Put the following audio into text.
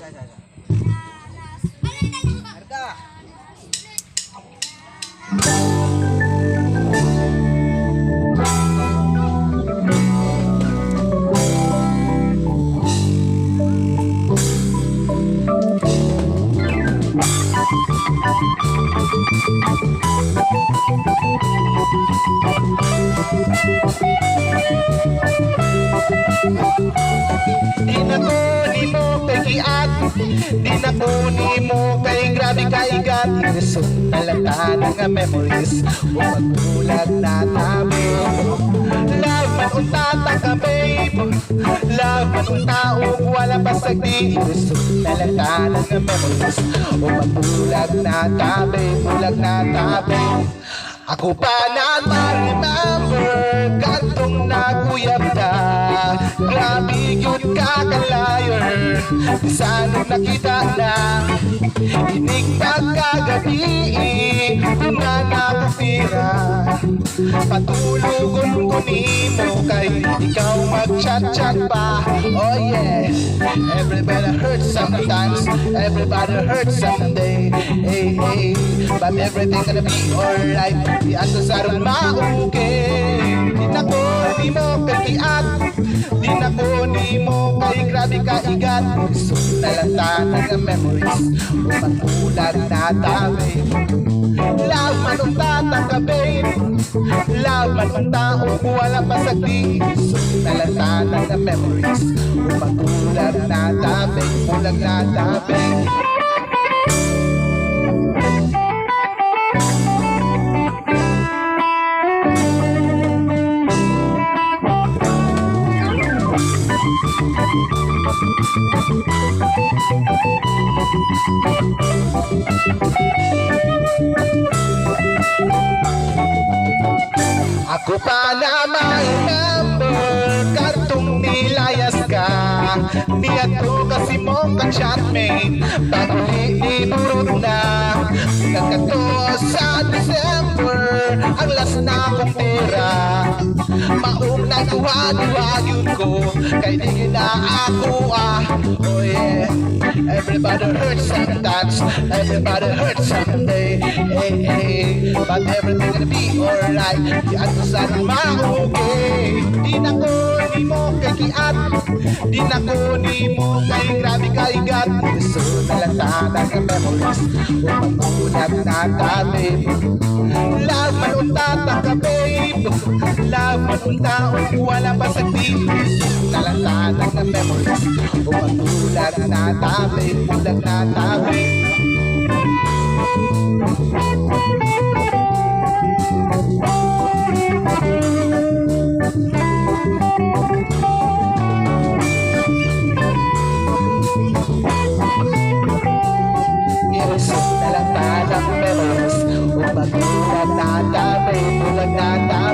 Harga. Di na kunin mo kay kiat, di na kunin mo kay grabe kaigat. Inisot talata ng memories o magbulag na tabi. Love man unta ka babe, love man unta o wala pasag di. Inisot talata ng memories o magbulag na tabi, bulag na tabi. Ako pa na ma-remember kantong naguyab na. Grabe yun kakalayer, sanong nakita na. Inig pagkagabi, kumana ko pira. Patulugon ko ni mo kay ikaw mag-chat-chat pa. Oh yeah, everybody hurts sometimes, everybody hurts someday. Hey, hey, but everything gonna be alright. Di ato sarong maukay. Di na ko ni mo kay kiat, di na ko ni mo kay grabe kaigat. Gusto talata ng memories o magbulag na tabi. Love man ang tatang ka babe, love man ang tao wala pa sa di. Gusto talata ng memories o magbulag na tabi, bulag na tabi. Ako pa na ma-remember kartong nilayas ka. Niya to kasi mong ka-chatmate, bago hinurot na. Nagkato sa December, ang last na kong pera. Maong nagduwa-duwa yun ko, kay di na ako oh yeah, everybody hurts sometimes, everybody hurts someday. Hey, hey, but everything gonna be alright. Di ato sana maugay. Di na ko ni mo kay kiat, di na ko ni mo kay grabe kaigat. Gusto talata ng memories o magbulag na tabi. Love man unta ka babe, love man unta o wala pa sa di. Talata ng memories o magbulag na tabi, bulag na tabi. Iusok na lang ng memories o magbulag na tabi, bulag na tabi.